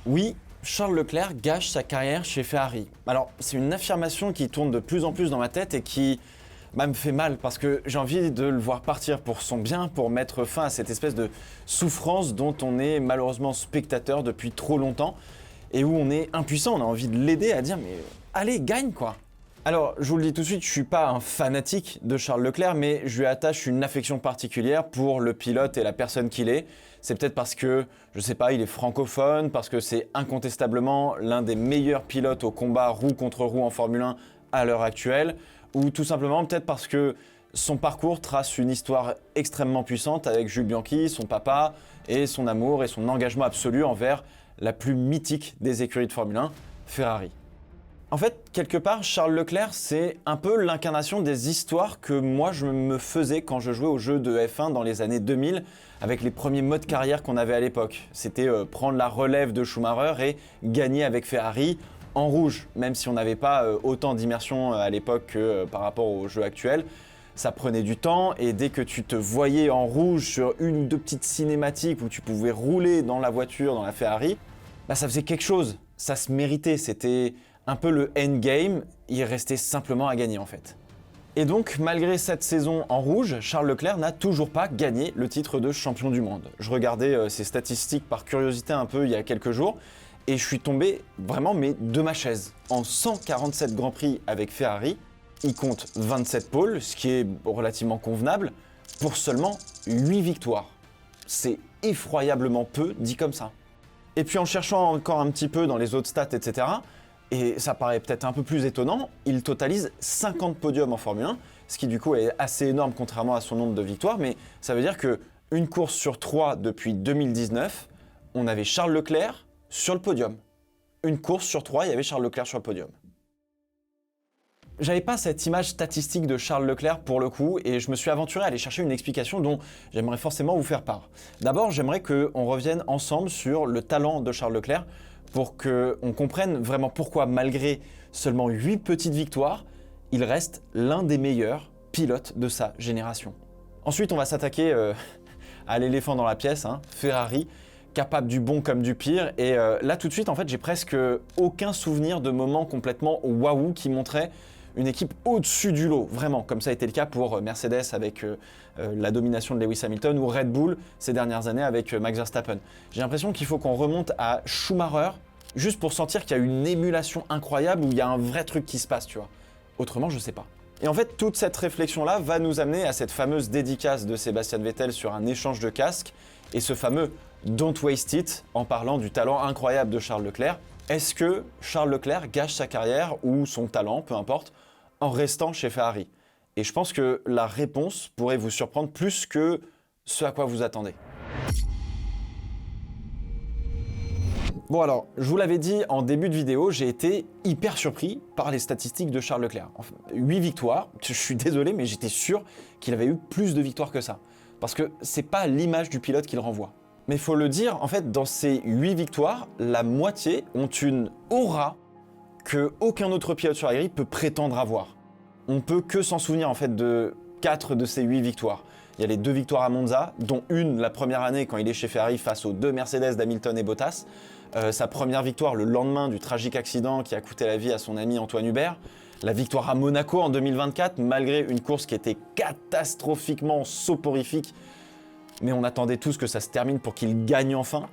Oui, Charles Leclerc gâche sa carrière chez Ferrari. Alors, c'est une affirmation qui tourne de plus en plus dans ma tête et qui me fait mal parce que j'ai envie de le voir partir pour son bien, pour mettre fin à cette espèce de souffrance dont on est malheureusement spectateur depuis trop longtemps et où on est impuissant, on a envie de l'aider à dire mais allez, gagne quoi. Alors, je vous le dis tout de suite, je suis pas un fanatique de Charles Leclerc, mais je lui attache une affection particulière pour le pilote et la personne qu'il est. C'est peut-être parce que, je sais pas, il est francophone, parce que c'est incontestablement l'un des meilleurs pilotes au combat roue contre roue en Formule 1 à l'heure actuelle, ou tout simplement peut-être parce que son parcours trace une histoire extrêmement puissante avec Jules Bianchi, son papa, et son amour et son engagement absolu envers la plus mythique des écuries de Formule 1, Ferrari. En fait, quelque part, Charles Leclerc, c'est un peu l'incarnation des histoires que moi je me faisais quand je jouais aux jeux de F1 dans les années 2000 avec les premiers modes carrière qu'on avait à l'époque. C'était prendre la relève de Schumacher et gagner avec Ferrari en rouge, même si on n'avait pas autant d'immersion à l'époque que par rapport aux jeux actuels. Ça prenait du temps et dès que tu te voyais en rouge sur une ou deux petites cinématiques où tu pouvais rouler dans la voiture, dans la Ferrari, ça faisait quelque chose, ça se méritait, c'était un peu le endgame, il restait simplement à gagner en fait. Et donc, malgré cette saison en rouge, Charles Leclerc n'a toujours pas gagné le titre de champion du monde. Je regardais ses statistiques par curiosité un peu il y a quelques jours, et je suis tombé vraiment de ma chaise. En 147 Grands Prix avec Ferrari, il compte 27 pôles, ce qui est relativement convenable, pour seulement 8 victoires. C'est effroyablement peu dit comme ça. Et puis en cherchant encore un petit peu dans les autres stats, etc., et ça paraît peut-être un peu plus étonnant, il totalise 50 podiums en Formule 1, ce qui du coup est assez énorme contrairement à son nombre de victoires, mais ça veut dire qu'une course sur 3 depuis 2019, on avait Charles Leclerc sur le podium. Une course sur 3, il y avait Charles Leclerc sur le podium. J'avais pas cette image statistique de Charles Leclerc pour le coup, et je me suis aventuré à aller chercher une explication dont j'aimerais forcément vous faire part. D'abord, j'aimerais qu'on revienne ensemble sur le talent de Charles Leclerc, pour qu'on comprenne vraiment pourquoi, malgré seulement 8 petites victoires, il reste l'un des meilleurs pilotes de sa génération. Ensuite, on va s'attaquer à l'éléphant dans la pièce, Ferrari, capable du bon comme du pire. Et là, tout de suite, en fait, j'ai presque aucun souvenir de moments complètement waouh qui montraient une équipe au-dessus du lot, vraiment, comme ça a été le cas pour Mercedes avec la domination de Lewis Hamilton ou Red Bull ces dernières années avec Max Verstappen. J'ai l'impression qu'il faut qu'on remonte à Schumacher juste pour sentir qu'il y a une émulation incroyable où il y a un vrai truc qui se passe, tu vois. Autrement, je sais pas. Et en fait, toute cette réflexion-là va nous amener à cette fameuse dédicace de Sebastian Vettel sur un échange de casques et ce fameux « Don't waste it » en parlant du talent incroyable de Charles Leclerc. Est-ce que Charles Leclerc gâche sa carrière ou son talent, peu importe, en restant chez Ferrari? Et je pense que la réponse pourrait vous surprendre plus que ce à quoi vous attendez. Bon alors, je vous l'avais dit en début de vidéo, j'ai été hyper surpris par les statistiques de Charles Leclerc. Enfin, 8 victoires, je suis désolé, mais j'étais sûr qu'il avait eu plus de victoires que ça. Parce que c'est pas l'image du pilote qu'il renvoie. Mais il faut le dire, en fait, dans ces 8 victoires, la moitié ont une aura que aucun autre pilote sur la grille peut prétendre avoir. On peut que s'en souvenir en fait de 4 de ces 8 victoires. Il y a les 2 victoires à Monza, dont une la première année quand il est chez Ferrari face aux 2 Mercedes d'Hamilton et Bottas. Sa première victoire le lendemain du tragique accident qui a coûté la vie à son ami Antoine Hubert. La victoire à Monaco en 2024, malgré une course qui était catastrophiquement soporifique. Mais on attendait tous que ça se termine pour qu'il gagne enfin.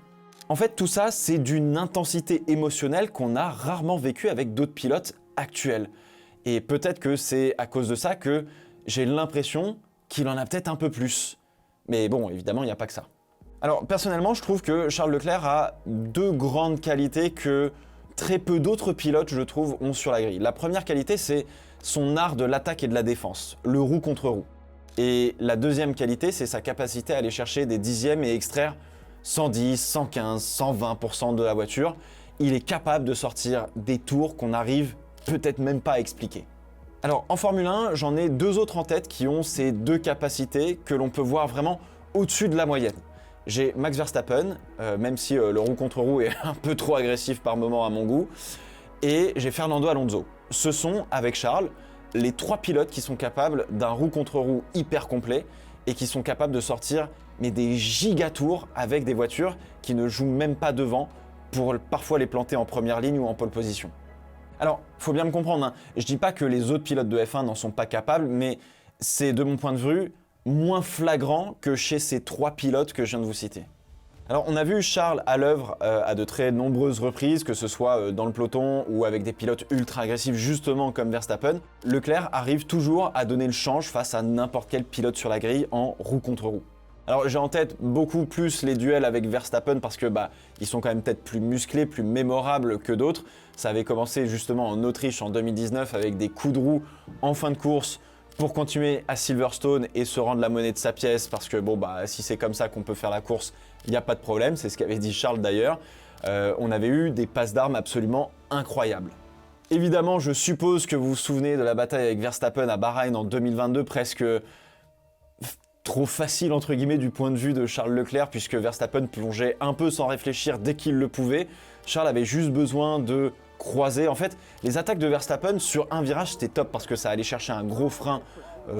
En fait, tout ça, c'est d'une intensité émotionnelle qu'on a rarement vécue avec d'autres pilotes actuels. Et peut-être que c'est à cause de ça que j'ai l'impression qu'il en a peut-être un peu plus. Mais bon, évidemment, il n'y a pas que ça. Alors, personnellement, je trouve que Charles Leclerc a 2 grandes qualités que très peu d'autres pilotes, je trouve, ont sur la grille. La première qualité, c'est son art de l'attaque et de la défense, le roue contre roue. Et la deuxième qualité, c'est sa capacité à aller chercher des dixièmes et extraire 110, 115, 120% de la voiture. Il est capable de sortir des tours qu'on n'arrive peut-être même pas à expliquer. Alors en Formule 1, j'en ai 2 autres en tête qui ont ces 2 capacités que l'on peut voir vraiment au-dessus de la moyenne. J'ai Max Verstappen, même si le roue contre roue est un peu trop agressif par moment à mon goût, et j'ai Fernando Alonso. Ce sont, avec Charles, les 3 pilotes qui sont capables d'un roue contre roue hyper complet et qui sont capables de sortir des gigatours avec des voitures qui ne jouent même pas devant pour parfois les planter en première ligne ou en pole position. Alors, faut bien me comprendre, hein. Je dis pas que les autres pilotes de F1 n'en sont pas capables, mais c'est de mon point de vue moins flagrant que chez ces 3 pilotes que je viens de vous citer. Alors, on a vu Charles à l'œuvre à de très nombreuses reprises, que ce soit dans le peloton ou avec des pilotes ultra agressifs, justement comme Verstappen. Leclerc arrive toujours à donner le change face à n'importe quel pilote sur la grille en roue contre roue. Alors j'ai en tête beaucoup plus les duels avec Verstappen parce que ils sont quand même peut-être plus musclés, plus mémorables que d'autres. Ça avait commencé justement en Autriche en 2019 avec des coups de roue en fin de course pour continuer à Silverstone et se rendre la monnaie de sa pièce parce que si c'est comme ça qu'on peut faire la course, il n'y a pas de problème, c'est ce qu'avait dit Charles d'ailleurs. On avait eu des passes d'armes absolument incroyables. Évidemment, je suppose que vous vous souvenez de la bataille avec Verstappen à Bahreïn en 2022, presque trop facile entre guillemets du point de vue de Charles Leclerc puisque Verstappen plongeait un peu sans réfléchir dès qu'il le pouvait. Charles avait juste besoin de croiser. En fait, les attaques de Verstappen sur un virage c'était top parce que ça allait chercher un gros frein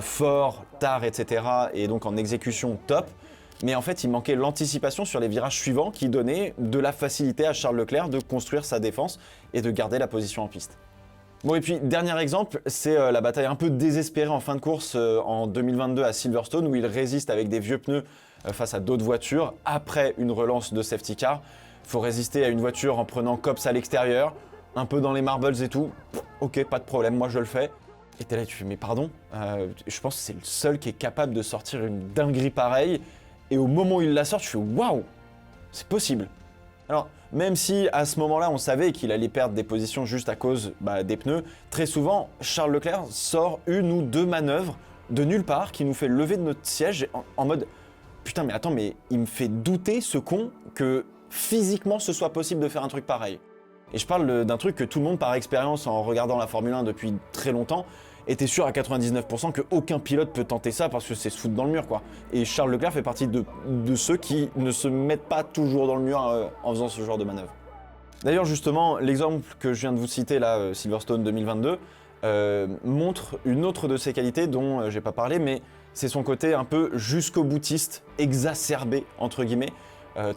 fort, tard, etc. et donc en exécution top. Mais en fait, il manquait l'anticipation sur les virages suivants qui donnait de la facilité à Charles Leclerc de construire sa défense et de garder la position en piste. Bon et puis dernier exemple, c'est la bataille un peu désespérée en fin de course en 2022 à Silverstone où il résiste avec des vieux pneus face à d'autres voitures après une relance de safety car. Il faut résister à une voiture en prenant cops à l'extérieur, un peu dans les marbles et tout. Ok, pas de problème, moi je le fais. Et t'es là, tu fais mais pardon, je pense que c'est le seul qui est capable de sortir une dinguerie pareille. Et au moment où il la sort, tu fais waouh, c'est possible. Alors, même si à ce moment-là, on savait qu'il allait perdre des positions juste à cause des pneus, très souvent, Charles Leclerc sort une ou deux manœuvres de nulle part qui nous fait lever de notre siège en mode « Putain, mais attends, mais il me fait douter ce con que physiquement ce soit possible de faire un truc pareil. » Et je parle d'un truc que tout le monde, par expérience, en regardant la Formule 1 depuis très longtemps, était sûr à 99% qu'aucun pilote peut tenter ça parce que c'est se foutre dans le mur, quoi. Et Charles Leclerc fait partie de ceux qui ne se mettent pas toujours dans le mur en faisant ce genre de manœuvre. D'ailleurs, justement, l'exemple que je viens de vous citer là, Silverstone 2022, montre une autre de ses qualités dont j'ai pas parlé, mais c'est son côté un peu jusqu'au boutiste, exacerbé, entre guillemets.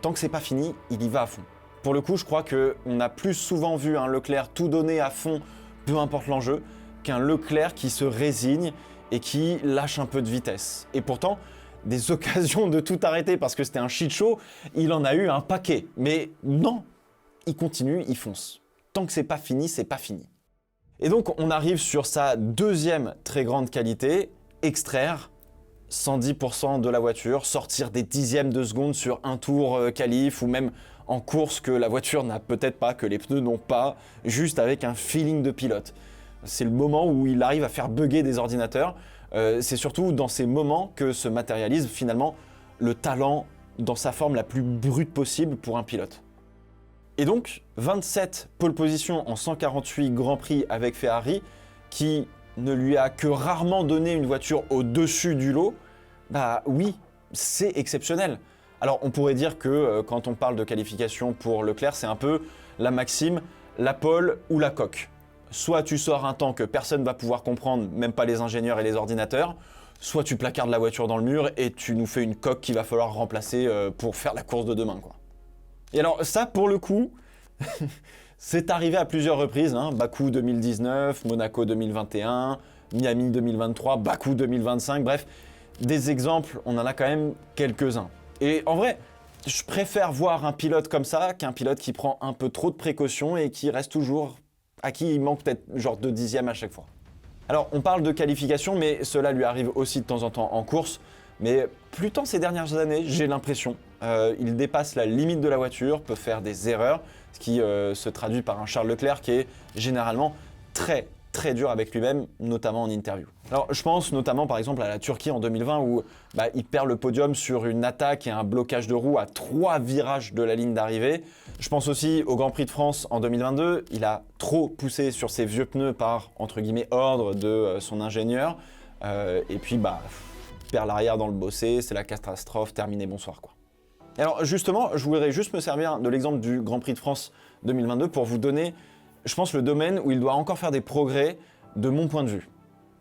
Tant que c'est pas fini, il y va à fond. Pour le coup, je crois qu'on a plus souvent vu un Leclerc tout donner à fond, peu importe l'enjeu, qu'un Leclerc qui se résigne et qui lâche un peu de vitesse. Et pourtant, des occasions de tout arrêter parce que c'était un shit show, il en a eu un paquet. Mais non, il continue, il fonce. Tant que c'est pas fini, c'est pas fini. Et donc, on arrive sur sa deuxième très grande qualité, extraire 110% de la voiture, sortir des dixièmes de seconde sur un tour qualif ou même en course que la voiture n'a peut-être pas, que les pneus n'ont pas, juste avec un feeling de pilote. C'est le moment où il arrive à faire bugger des ordinateurs. C'est surtout dans ces moments que se matérialise finalement le talent dans sa forme la plus brute possible pour un pilote. Et donc, 27 pole positions en 148 Grands Prix avec Ferrari, qui ne lui a que rarement donné une voiture au-dessus du lot, oui, c'est exceptionnel. Alors on pourrait dire que quand on parle de qualification pour Leclerc, c'est un peu la maxime, la pole ou la coque. Soit tu sors un temps que personne ne va pouvoir comprendre, même pas les ingénieurs et les ordinateurs, soit tu placardes la voiture dans le mur et tu nous fais une coque qu'il va falloir remplacer pour faire la course de demain, quoi. Et alors ça, pour le coup, c'est arrivé à plusieurs reprises, hein. Bakou 2019, Monaco 2021, Miami 2023, Bakou 2025, bref, des exemples, on en a quand même quelques-uns. Et en vrai, je préfère voir un pilote comme ça qu'un pilote qui prend un peu trop de précautions et qui reste toujours... à qui il manque peut-être genre 2 dixièmes à chaque fois. Alors on parle de qualification, mais cela lui arrive aussi de temps en temps en course. Mais plus le temps ces dernières années, j'ai l'impression, il dépasse la limite de la voiture, peut faire des erreurs, ce qui se traduit par un Charles Leclerc qui est généralement très dur avec lui-même, notamment en interview. Alors je pense notamment par exemple à la Turquie en 2020 où il perd le podium sur une attaque et un blocage de roue à 3 virages de la ligne d'arrivée. Je pense aussi au Grand Prix de France en 2022, il a trop poussé sur ses vieux pneus par entre guillemets ordre de son ingénieur et puis perd l'arrière dans le bossé, c'est la catastrophe, terminé, bonsoir quoi. Et alors justement, je voudrais juste me servir de l'exemple du Grand Prix de France 2022 pour vous donner, je pense, le domaine où il doit encore faire des progrès de mon point de vue.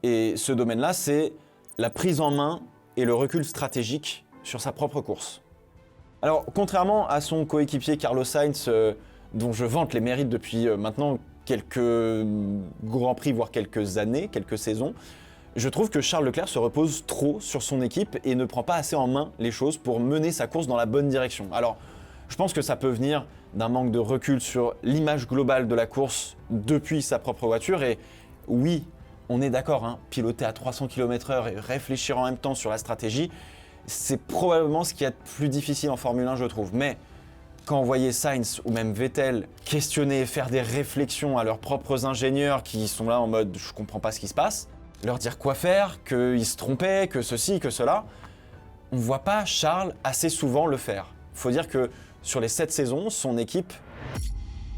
Et ce domaine-là, c'est la prise en main et le recul stratégique sur sa propre course. Alors, contrairement à son coéquipier Carlos Sainz dont je vante les mérites depuis maintenant quelques Grands Prix, voire quelques années, quelques saisons, je trouve que Charles Leclerc se repose trop sur son équipe et ne prend pas assez en main les choses pour mener sa course dans la bonne direction. Alors, je pense que ça peut venir d'un manque de recul sur l'image globale de la course depuis sa propre voiture. Et oui, on est d'accord, hein, piloter à 300 km/h et réfléchir en même temps sur la stratégie, c'est probablement ce qu'il y a de plus difficile en Formule 1, je trouve. Mais quand on voyait Sainz ou même Vettel questionner, faire des réflexions à leurs propres ingénieurs qui sont là en mode « je comprends pas ce qui se passe », leur dire quoi faire, qu'ils se trompaient, que ceci, que cela, on ne voit pas Charles assez souvent le faire. Il faut dire que sur les 7 saisons, son équipe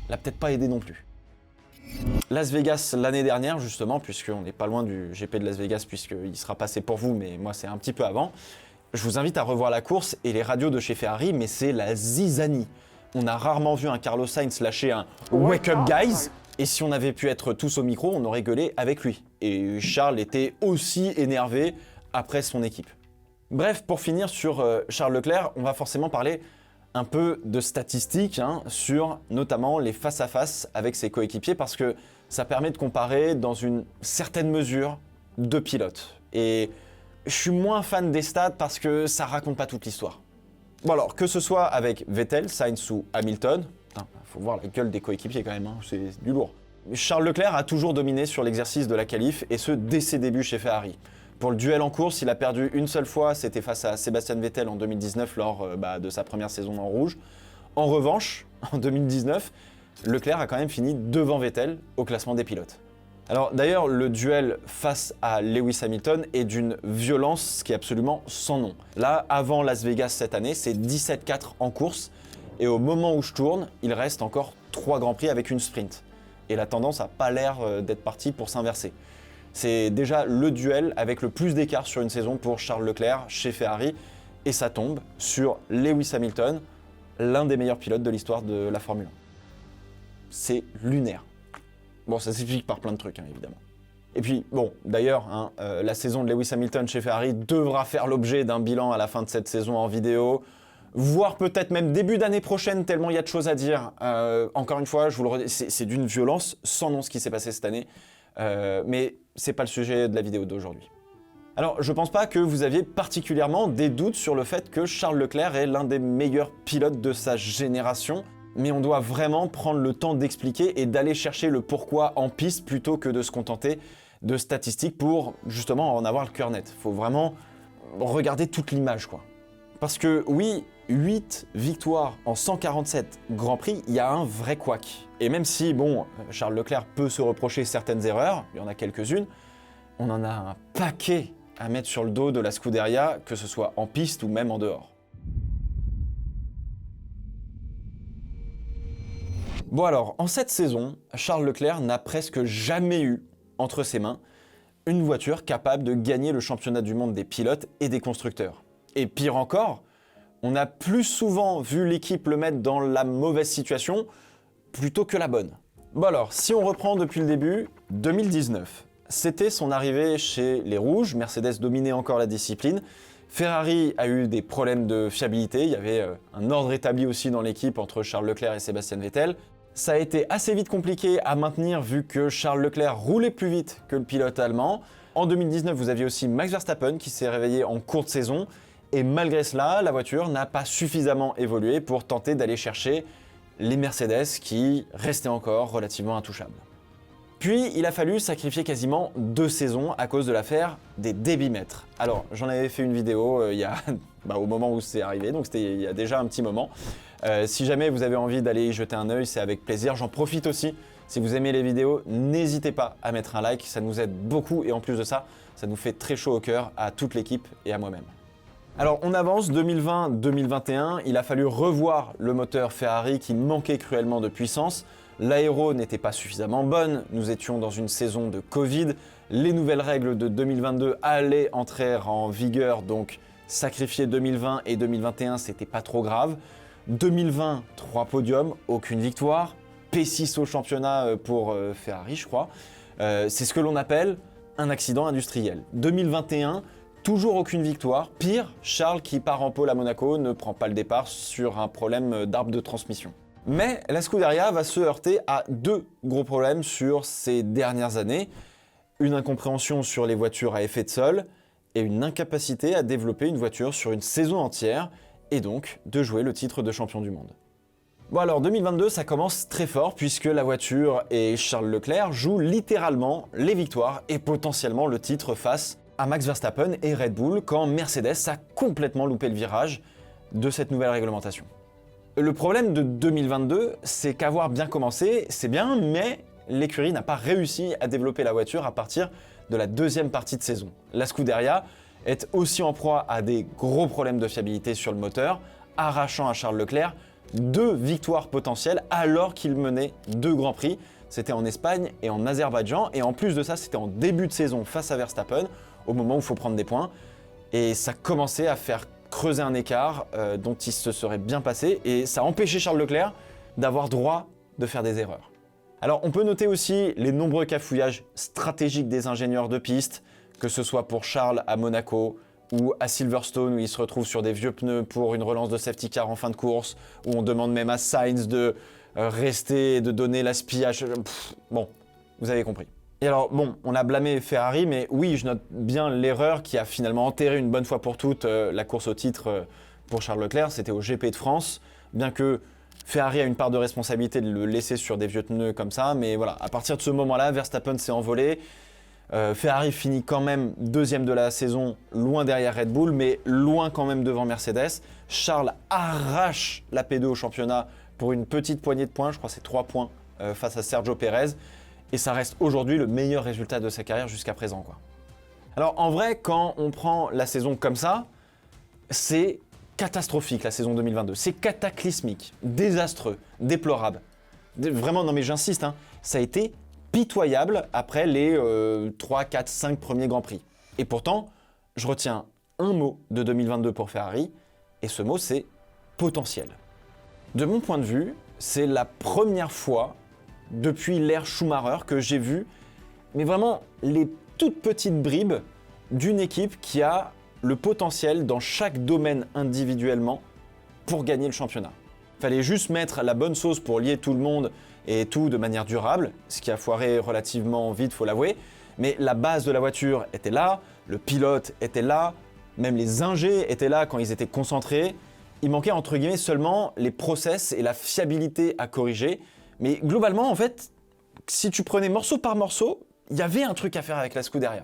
l'a peut-être pas aidé non plus. Las Vegas l'année dernière, justement, puisqu'on n'est pas loin du GP de Las Vegas, puisqu'il sera passé pour vous, mais moi c'est un petit peu avant, je vous invite à revoir la course et les radios de chez Ferrari, mais c'est la zizanie. On a rarement vu un Carlos Sainz lâcher un « Wake up guys !» et si on avait pu être tous au micro, on aurait gueulé avec lui. Et Charles était aussi énervé après son équipe. Bref, pour finir sur Charles Leclerc, on va forcément parler un peu de statistiques sur notamment les face-à-face avec ses coéquipiers parce que ça permet de comparer dans une certaine mesure deux pilotes. Et je suis moins fan des stats parce que ça raconte pas toute l'histoire. Bon alors, que ce soit avec Vettel, Sainz ou Hamilton, faut voir la gueule des coéquipiers quand même, c'est du lourd. Charles Leclerc a toujours dominé sur l'exercice de la qualif et ce dès ses débuts chez Ferrari. Pour le duel en course, il a perdu une seule fois, c'était face à Sebastian Vettel en 2019 lors de sa première saison en rouge. En revanche, en 2019, Leclerc a quand même fini devant Vettel au classement des pilotes. Alors d'ailleurs, le duel face à Lewis Hamilton est d'une violence qui est absolument sans nom. Là, avant Las Vegas cette année, c'est 17-4 en course et au moment où je tourne, il reste encore 3 Grands Prix avec une sprint. Et la tendance n'a pas l'air d'être partie pour s'inverser. C'est déjà le duel avec le plus d'écart sur une saison pour Charles Leclerc chez Ferrari et ça tombe sur Lewis Hamilton, l'un des meilleurs pilotes de l'histoire de la Formule 1. C'est lunaire. Bon, ça s'explique par plein de trucs, évidemment. Et puis, bon, d'ailleurs, la saison de Lewis Hamilton chez Ferrari devra faire l'objet d'un bilan à la fin de cette saison en vidéo, voire peut-être même début d'année prochaine, tellement il y a de choses à dire. Encore une fois, je vous le redis, c'est d'une violence sans nom ce qui s'est passé cette année. Mais c'est pas le sujet de la vidéo d'aujourd'hui. Alors, je pense pas que vous aviez particulièrement des doutes sur le fait que Charles Leclerc est l'un des meilleurs pilotes de sa génération, mais on doit vraiment prendre le temps d'expliquer et d'aller chercher le pourquoi en piste plutôt que de se contenter de statistiques pour justement en avoir le cœur net. Faut vraiment regarder toute l'image, quoi. Parce que oui, 8 victoires en 147 Grands Prix, il y a un vrai couac. Et même si, bon, Charles Leclerc peut se reprocher certaines erreurs, il y en a quelques-unes, on en a un paquet à mettre sur le dos de la Scuderia, que ce soit en piste ou même en dehors. Bon alors, en cette saison, Charles Leclerc n'a presque jamais eu entre ses mains une voiture capable de gagner le championnat du monde des pilotes et des constructeurs. Et pire encore, on a plus souvent vu l'équipe le mettre dans la mauvaise situation plutôt que la bonne. Bon alors, si on reprend depuis le début, 2019, c'était son arrivée chez les Rouges, Mercedes dominait encore la discipline, Ferrari a eu des problèmes de fiabilité, il y avait un ordre établi aussi dans l'équipe entre Charles Leclerc et Sebastian Vettel. Ça a été assez vite compliqué à maintenir vu que Charles Leclerc roulait plus vite que le pilote allemand. En 2019, vous aviez aussi Max Verstappen qui s'est réveillé en cours de saison. Et malgré cela, la voiture n'a pas suffisamment évolué pour tenter d'aller chercher les Mercedes qui restaient encore relativement intouchables. Puis, il a fallu sacrifier quasiment 2 saisons à cause de l'affaire des débitmètres. Alors, j'en avais fait une vidéo au moment où c'est arrivé, donc c'était il y a déjà un petit moment. Si jamais vous avez envie d'aller y jeter un œil, c'est avec plaisir. J'en profite aussi. Si vous aimez les vidéos, n'hésitez pas à mettre un like, ça nous aide beaucoup et en plus de ça, ça nous fait très chaud au cœur à toute l'équipe et à moi-même. Alors on avance 2020-2021, il a fallu revoir le moteur Ferrari qui manquait cruellement de puissance. L'aéro n'était pas suffisamment bonne, nous étions dans une saison de Covid, les nouvelles règles de 2022 allaient entrer en vigueur, donc sacrifier 2020 et 2021 c'était pas trop grave. 2020, 3 podiums, aucune victoire, P6 au championnat pour Ferrari je crois. C'est ce que l'on appelle un accident industriel. 2021, toujours aucune victoire. Pire, Charles qui part en pôle à Monaco ne prend pas le départ sur un problème d'arbre de transmission. Mais la Scuderia va se heurter à deux gros problèmes sur ces dernières années. Une incompréhension sur les voitures à effet de sol et une incapacité à développer une voiture sur une saison entière et donc de jouer le titre de champion du monde. Bon alors 2022 ça commence très fort puisque la voiture et Charles Leclerc jouent littéralement les victoires et potentiellement le titre face à Max Verstappen et Red Bull quand Mercedes a complètement loupé le virage de cette nouvelle réglementation. Le problème de 2022, c'est qu'avoir bien commencé, c'est bien, mais l'écurie n'a pas réussi à développer la voiture à partir de la deuxième partie de saison. La Scuderia est aussi en proie à des gros problèmes de fiabilité sur le moteur, arrachant à Charles Leclerc 2 victoires potentielles alors qu'il menait 2 grands prix. C'était en Espagne et en Azerbaïdjan, et en plus de ça, c'était en début de saison face à Verstappen, au moment où il faut prendre des points. Et ça commençait à faire creuser un écart dont il se serait bien passé, et ça a empêché Charles Leclerc d'avoir droit de faire des erreurs. Alors on peut noter aussi les nombreux cafouillages stratégiques des ingénieurs de piste, que ce soit pour Charles à Monaco ou à Silverstone où il se retrouve sur des vieux pneus pour une relance de safety car en fin de course, où on demande même à Sainz de rester et de donner l'aspillage. Bon, vous avez compris. Et alors bon, on a blâmé Ferrari, mais oui, je note bien l'erreur qui a finalement enterré une bonne fois pour toutes la course au titre pour Charles Leclerc, c'était au GP de France, bien que Ferrari a une part de responsabilité de le laisser sur des vieux pneus comme ça, mais voilà, à partir de ce moment-là, Verstappen s'est envolé. Ferrari finit quand même deuxième de la saison, loin derrière Red Bull, mais loin quand même devant Mercedes. Charles arrache la P2 au championnat pour une petite poignée de points, je crois que c'est 3 points face à Sergio Pérez. Et ça reste aujourd'hui le meilleur résultat de sa carrière jusqu'à présent, quoi. Alors en vrai, quand on prend la saison comme ça, c'est catastrophique la saison 2022. C'est cataclysmique, désastreux, déplorable. Vraiment, non mais j'insiste, hein, ça a été pitoyable après les 3, 4, 5 premiers Grands Prix. Et pourtant, je retiens un mot de 2022 pour Ferrari, et ce mot c'est potentiel. De mon point de vue, c'est la première fois depuis l'ère Schumacher que j'ai vu, mais vraiment les toutes petites bribes d'une équipe qui a le potentiel dans chaque domaine individuellement pour gagner le championnat. Il fallait juste mettre la bonne sauce pour lier tout le monde et tout de manière durable, ce qui a foiré relativement vite, faut l'avouer, mais la base de la voiture était là, le pilote était là, même les ingés étaient là quand ils étaient concentrés. Il manquait entre guillemets seulement les process et la fiabilité à corriger. Mais globalement, en fait, si tu prenais morceau par morceau, il y avait un truc à faire avec la Scuderia.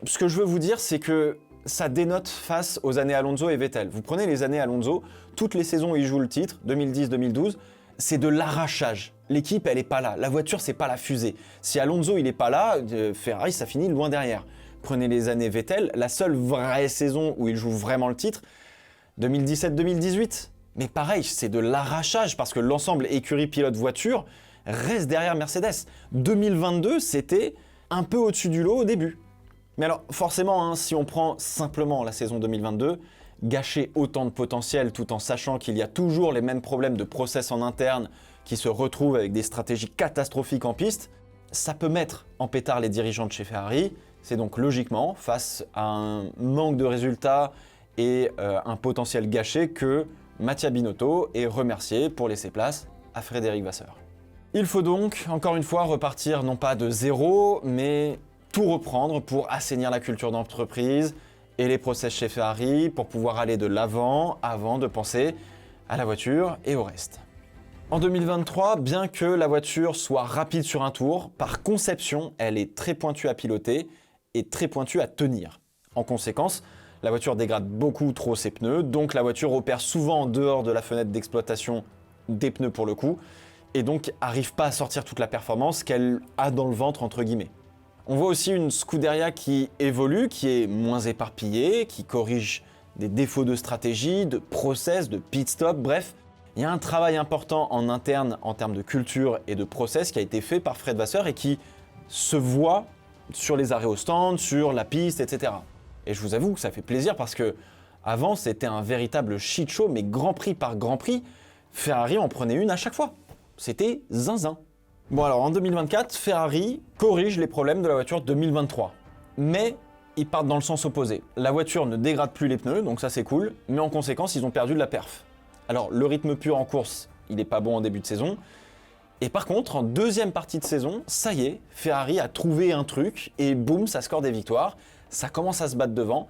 Ce que je veux vous dire, c'est que ça dénote face aux années Alonso et Vettel. Vous prenez les années Alonso, toutes les saisons où il joue le titre, 2010-2012, c'est de l'arrachage. L'équipe, elle est pas là. La voiture, c'est pas la fusée. Si Alonso, il est pas là, Ferrari, ça finit loin derrière. Prenez les années Vettel, la seule vraie saison où il joue vraiment le titre, 2017-2018. Mais pareil, c'est de l'arrachage parce que l'ensemble écurie pilote voiture reste derrière Mercedes. 2022, c'était un peu au-dessus du lot au début. Mais alors forcément, hein, si on prend simplement la saison 2022, gâcher autant de potentiel tout en sachant qu'il y a toujours les mêmes problèmes de process en interne qui se retrouvent avec des stratégies catastrophiques en piste, ça peut mettre en pétard les dirigeants de chez Ferrari. C'est donc logiquement, face à un manque de résultats et un potentiel gâché, que Mattia Binotto est remercié pour laisser place à Frédéric Vasseur. Il faut donc, encore une fois, repartir non pas de zéro, mais tout reprendre pour assainir la culture d'entreprise et les process chez Ferrari pour pouvoir aller de l'avant avant de penser à la voiture et au reste. En 2023, bien que la voiture soit rapide sur un tour, par conception, elle est très pointue à piloter et très pointue à tenir. En conséquence, la voiture dégrade beaucoup trop ses pneus, donc la voiture opère souvent en dehors de la fenêtre d'exploitation des pneus pour le coup, et donc n'arrive pas à sortir toute la performance qu'elle a dans le ventre entre guillemets. On voit aussi une Scuderia qui évolue, qui est moins éparpillée, qui corrige des défauts de stratégie, de process, de pit stop, bref. Il y a un travail important en interne en termes de culture et de process qui a été fait par Fred Vasseur et qui se voit sur les arrêts au stand, sur la piste, etc. Et je vous avoue que ça fait plaisir parce que avant c'était un véritable shit show, mais Grand Prix par Grand Prix, Ferrari en prenait une à chaque fois. C'était zinzin. Bon alors en 2024, Ferrari corrige les problèmes de la voiture 2023. Mais ils partent dans le sens opposé. La voiture ne dégrade plus les pneus, donc ça c'est cool, mais en conséquence ils ont perdu de la perf. Alors le rythme pur en course, il n'est pas bon en début de saison. Et par contre, en deuxième partie de saison, ça y est, Ferrari a trouvé un truc et boum, ça score des victoires. Ça commence à se battre devant.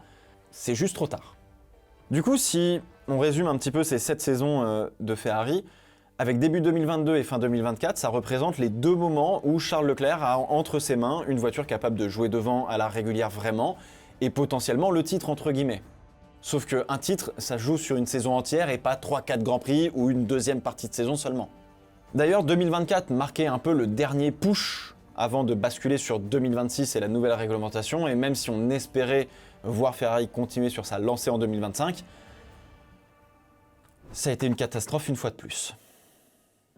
C'est juste trop tard. Du coup, si on résume un petit peu ces 7 saisons de Ferrari, avec début 2022 et fin 2024, ça représente les 2 moments où Charles Leclerc a entre ses mains une voiture capable de jouer devant à la régulière vraiment et potentiellement le titre entre guillemets. Sauf qu'un titre, ça joue sur une saison entière et pas 3-4 Grands Prix ou une deuxième partie de saison seulement. D'ailleurs, 2024 marquait un peu le dernier push avant de basculer sur 2026 et la nouvelle réglementation, et même si on espérait voir Ferrari continuer sur sa lancée en 2025, ça a été une catastrophe une fois de plus.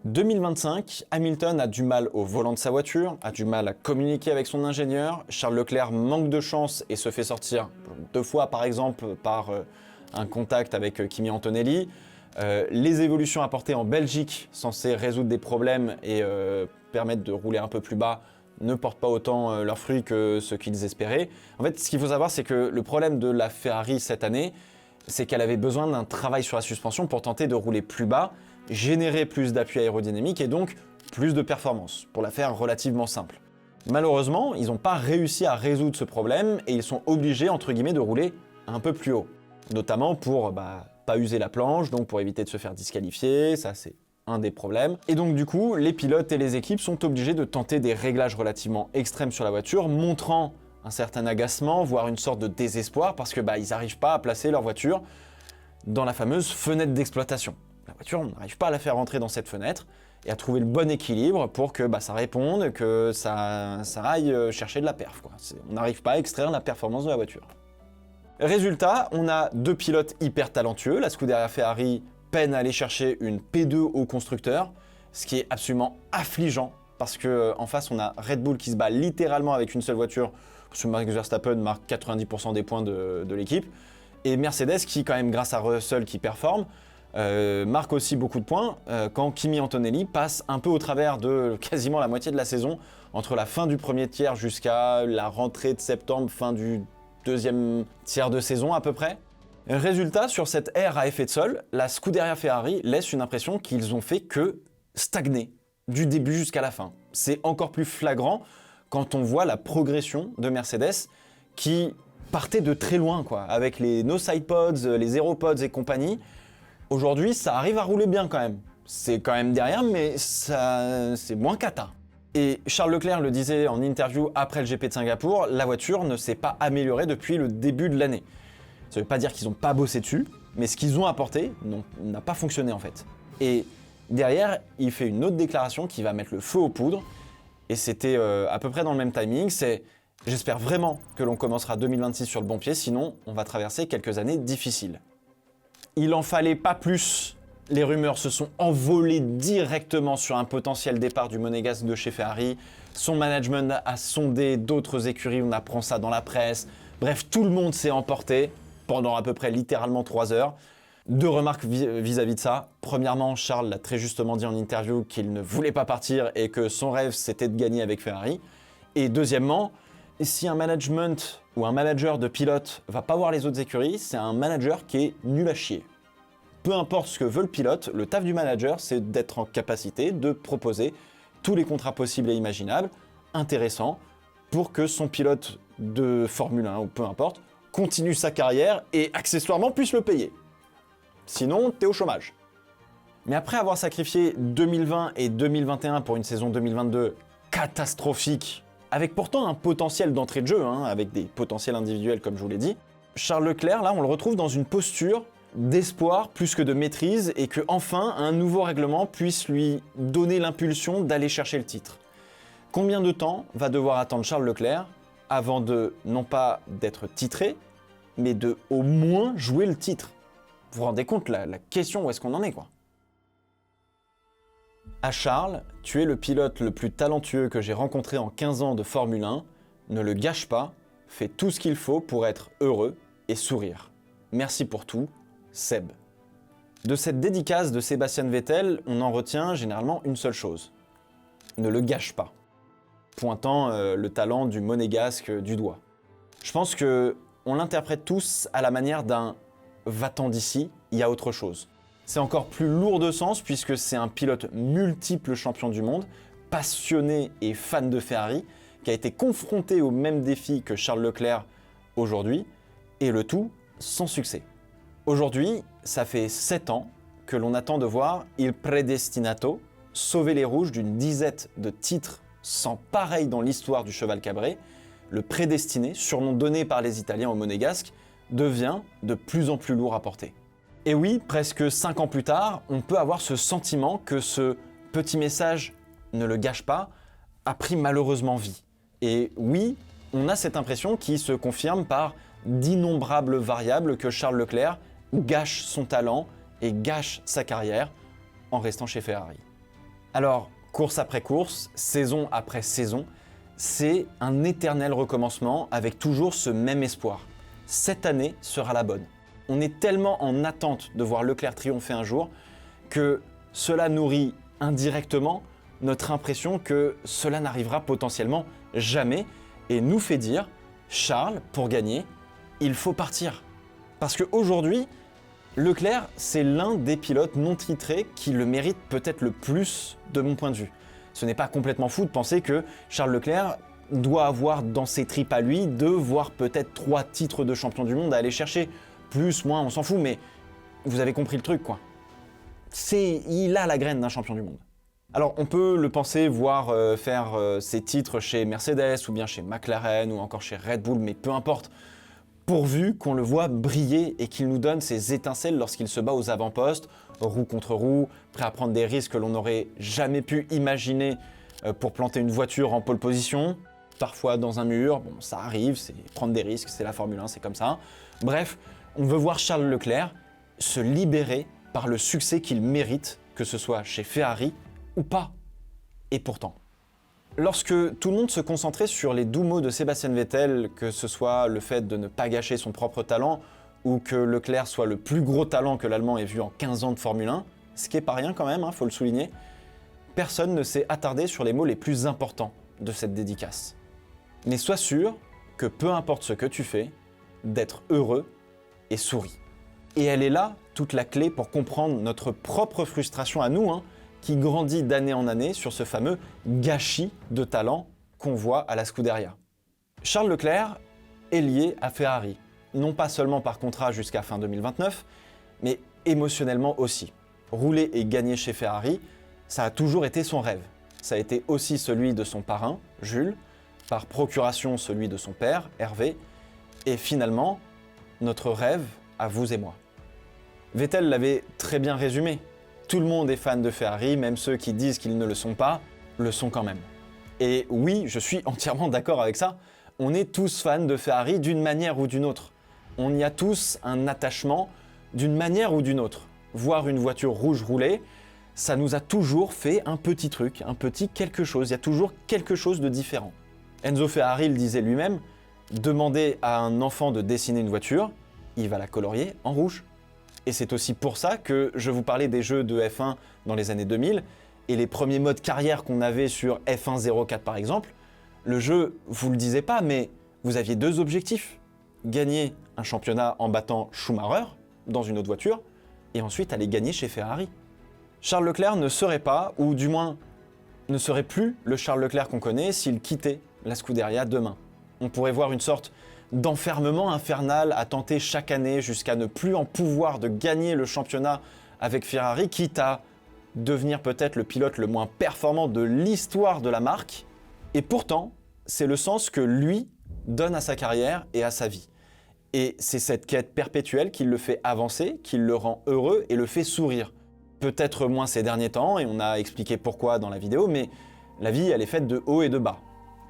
2025, Hamilton a du mal au volant de sa voiture, a du mal à communiquer avec son ingénieur, Charles Leclerc manque de chance et se fait sortir 2 fois par exemple par un contact avec Kimi Antonelli. Les évolutions apportées en Belgique, censées résoudre des problèmes et permettre de rouler un peu plus bas, ne portent pas autant leurs fruits que ce qu'ils espéraient. En fait, ce qu'il faut savoir, c'est que le problème de la Ferrari cette année, c'est qu'elle avait besoin d'un travail sur la suspension pour tenter de rouler plus bas, générer plus d'appui aérodynamique et donc plus de performance, pour la faire relativement simple. Malheureusement, ils n'ont pas réussi à résoudre ce problème et ils sont obligés, entre guillemets, de rouler un peu plus haut. Notamment pour pas user la planche, donc pour éviter de se faire disqualifier, ça c'est un des problèmes. Et donc du coup, les pilotes et les équipes sont obligés de tenter des réglages relativement extrêmes sur la voiture, montrant un certain agacement, voire une sorte de désespoir, parce que ils n'arrivent pas à placer leur voiture dans la fameuse fenêtre d'exploitation. La voiture, on n'arrive pas à la faire rentrer dans cette fenêtre et à trouver le bon équilibre pour que ça réponde, que ça aille chercher de la perf, quoi. On n'arrive pas à extraire la performance de la voiture. Résultat, on a 2 pilotes hyper talentueux. La Scuderia Ferrari peine à aller chercher une P2 au constructeur, ce qui est absolument affligeant parce qu'en face, on a Red Bull qui se bat littéralement avec une seule voiture, parce que Max Verstappen marque 90% des points de l'équipe, et Mercedes qui, quand même, grâce à Russell qui performe, marque aussi beaucoup de points quand Kimi Antonelli passe un peu au travers de quasiment la moitié de la saison, entre la fin du premier tiers jusqu'à la rentrée de septembre, fin du deuxième tiers de saison à peu près. Résultat, sur cette ère à effet de sol, la Scuderia Ferrari laisse une impression qu'ils ont fait que stagner du début jusqu'à la fin. C'est encore plus flagrant quand on voit la progression de Mercedes qui partait de très loin, quoi, avec les no side pods, les aeropods et compagnie. Aujourd'hui, ça arrive à rouler bien quand même. C'est quand même derrière, mais c'est moins cata. Et Charles Leclerc le disait en interview après le GP de Singapour, la voiture ne s'est pas améliorée depuis le début de l'année. Ça ne veut pas dire qu'ils n'ont pas bossé dessus, mais ce qu'ils ont apporté n'a pas fonctionné en fait. Et derrière, il fait une autre déclaration qui va mettre le feu aux poudres, et c'était à peu près dans le même timing, c'est « J'espère vraiment que l'on commencera 2026 sur le bon pied, sinon on va traverser quelques années difficiles. » Il en fallait pas plus. Les rumeurs se sont envolées directement sur un potentiel départ du monégasque de chez Ferrari. Son management a sondé d'autres écuries, on apprend ça dans la presse. Bref, tout le monde s'est emporté pendant à peu près littéralement 3 heures. 2 remarques vis-à-vis de ça. Premièrement, Charles l'a très justement dit en interview qu'il ne voulait pas partir et que son rêve c'était de gagner avec Ferrari. Et deuxièmement, si un management ou un manager de pilote va pas voir les autres écuries, c'est un manager qui est nul à chier. Peu importe ce que veut le pilote, le taf du manager, c'est d'être en capacité de proposer tous les contrats possibles et imaginables, intéressants, pour que son pilote de Formule 1 ou peu importe, continue sa carrière et accessoirement puisse le payer. Sinon, t'es au chômage. Mais après avoir sacrifié 2020 et 2021 pour une saison 2022 catastrophique, avec pourtant un potentiel d'entrée de jeu, avec des potentiels individuels comme je vous l'ai dit, Charles Leclerc, là, on le retrouve dans une posture d'espoir plus que de maîtrise et que enfin un nouveau règlement puisse lui donner l'impulsion d'aller chercher le titre. Combien de temps va devoir attendre Charles Leclerc avant de, non pas d'être titré, mais de au moins jouer le titre? Vous vous rendez compte la question où est-ce qu'on en est, quoi? À Charles, tu es le pilote le plus talentueux que j'ai rencontré en 15 ans de Formule 1. Ne le gâche pas, fais tout ce qu'il faut pour être heureux et sourire. Merci pour tout, Seb. De cette dédicace de Sébastien Vettel, on en retient généralement une seule chose. Ne le gâche pas. Pointant le talent du monégasque du doigt. Je pense que on l'interprète tous à la manière d'un « va-t'en d'ici, il y a autre chose ». C'est encore plus lourd de sens puisque c'est un pilote multiple champion du monde, passionné et fan de Ferrari, qui a été confronté au même défi que Charles Leclerc aujourd'hui, et le tout sans succès. Aujourd'hui, ça fait 7 ans que l'on attend de voir Il Predestinato sauver les rouges d'une disette de titres sans pareil dans l'histoire du cheval cabré. Le prédestiné, surnom donné par les Italiens aux Monégasques, devient de plus en plus lourd à porter. Et oui, presque 5 ans plus tard, on peut avoir ce sentiment que ce petit message ne le gâche pas, a pris malheureusement vie. Et oui, on a cette impression qui se confirme par d'innombrables variables que Charles Leclerc gâche son talent et gâche sa carrière en restant chez Ferrari. Alors, course après course, saison après saison, c'est un éternel recommencement avec toujours ce même espoir. Cette année sera la bonne. On est tellement en attente de voir Leclerc triompher un jour que cela nourrit indirectement notre impression que cela n'arrivera potentiellement jamais et nous fait dire « Charles, pour gagner, il faut partir ». Parce qu'aujourd'hui, Leclerc, c'est l'un des pilotes non titrés qui le mérite peut-être le plus de mon point de vue. Ce n'est pas complètement fou de penser que Charles Leclerc doit avoir dans ses tripes à lui 2 voire peut-être 3 titres de champion du monde à aller chercher. Plus, moins, on s'en fout, mais vous avez compris le truc, quoi. Il a la graine d'un champion du monde. Alors, on peut le penser, voir faire ses titres chez Mercedes, ou bien chez McLaren, ou encore chez Red Bull, mais peu importe. Pourvu qu'on le voit briller et qu'il nous donne ses étincelles lorsqu'il se bat aux avant-postes, roue contre roue, prêt à prendre des risques que l'on n'aurait jamais pu imaginer pour planter une voiture en pole position, parfois dans un mur, bon ça arrive, c'est prendre des risques, c'est la Formule 1, c'est comme ça. Bref, on veut voir Charles Leclerc se libérer par le succès qu'il mérite, que ce soit chez Ferrari ou pas. Et pourtant, lorsque tout le monde se concentrait sur les doux mots de Sébastien Vettel, que ce soit le fait de ne pas gâcher son propre talent ou que Leclerc soit le plus gros talent que l'Allemand ait vu en 15 ans de Formule 1, ce qui est pas rien quand même, faut le souligner, personne ne s'est attardé sur les mots les plus importants de cette dédicace. Mais sois sûr que peu importe ce que tu fais, d'être heureux et souris. Et elle est là, toute la clé pour comprendre notre propre frustration à nous, qui grandit d'année en année sur ce fameux gâchis de talent qu'on voit à la Scuderia. Charles Leclerc est lié à Ferrari, non pas seulement par contrat jusqu'à fin 2029, mais émotionnellement aussi. Rouler et gagner chez Ferrari, ça a toujours été son rêve. Ça a été aussi celui de son parrain, Jules, par procuration celui de son père, Hervé, et finalement, notre rêve à vous et moi. Vettel l'avait très bien résumé. Tout le monde est fan de Ferrari, même ceux qui disent qu'ils ne le sont pas, le sont quand même. Et oui, je suis entièrement d'accord avec ça. On est tous fans de Ferrari d'une manière ou d'une autre. On y a tous un attachement d'une manière ou d'une autre. Voir une voiture rouge rouler, ça nous a toujours fait un petit truc, un petit quelque chose. Il y a toujours quelque chose de différent. Enzo Ferrari le disait lui-même, demandez à un enfant de dessiner une voiture, il va la colorier en rouge. Et c'est aussi pour ça que je vous parlais des jeux de F1 dans les années 2000 et les premiers modes carrière qu'on avait sur F1 04 par exemple. Le jeu, vous le disiez pas, mais vous aviez 2 objectifs. Gagner un championnat en battant Schumacher dans une autre voiture et ensuite aller gagner chez Ferrari. Charles Leclerc ne serait pas, ou du moins ne serait plus le Charles Leclerc qu'on connaît s'il quittait la Scuderia demain. On pourrait voir une sorte d'enfermement infernal à tenter chaque année jusqu'à ne plus en pouvoir de gagner le championnat avec Ferrari, quitte à devenir peut-être le pilote le moins performant de l'histoire de la marque. Et pourtant, c'est le sens que lui donne à sa carrière et à sa vie. Et c'est cette quête perpétuelle qui le fait avancer, qui le rend heureux et le fait sourire. Peut-être moins ces derniers temps, et on a expliqué pourquoi dans la vidéo, mais la vie, elle est faite de hauts et de bas.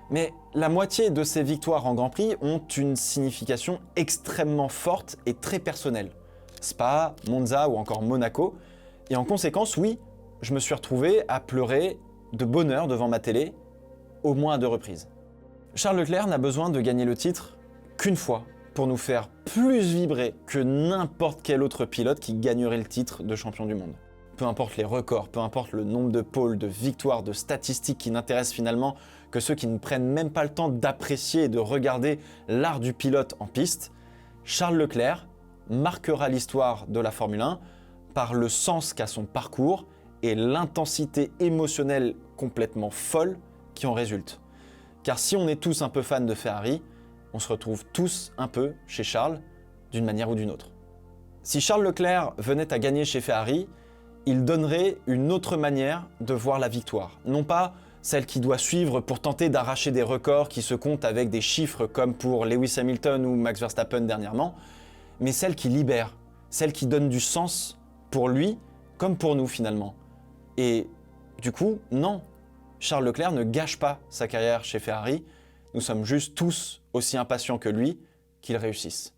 Mais la moitié de ces victoires en Grand Prix ont une signification extrêmement forte et très personnelle. Spa, Monza ou encore Monaco. Et en conséquence, oui, je me suis retrouvé à pleurer de bonheur devant ma télé, au moins à 2 reprises. Charles Leclerc n'a besoin de gagner le titre qu'une fois pour nous faire plus vibrer que n'importe quel autre pilote qui gagnerait le titre de champion du monde. Peu importe les records, peu importe le nombre de pôles, de victoires, de statistiques qui n'intéressent finalement que ceux qui ne prennent même pas le temps d'apprécier et de regarder l'art du pilote en piste, Charles Leclerc marquera l'histoire de la Formule 1 par le sens qu'a son parcours et l'intensité émotionnelle complètement folle qui en résulte. Car si on est tous un peu fans de Ferrari, on se retrouve tous un peu chez Charles, d'une manière ou d'une autre. Si Charles Leclerc venait à gagner chez Ferrari, il donnerait une autre manière de voir la victoire. Non pas celle qui doit suivre pour tenter d'arracher des records qui se comptent avec des chiffres comme pour Lewis Hamilton ou Max Verstappen dernièrement, mais celle qui libère, celle qui donne du sens pour lui comme pour nous finalement. Et du coup, non, Charles Leclerc ne gâche pas sa carrière chez Ferrari, nous sommes juste tous aussi impatients que lui qu'il réussisse.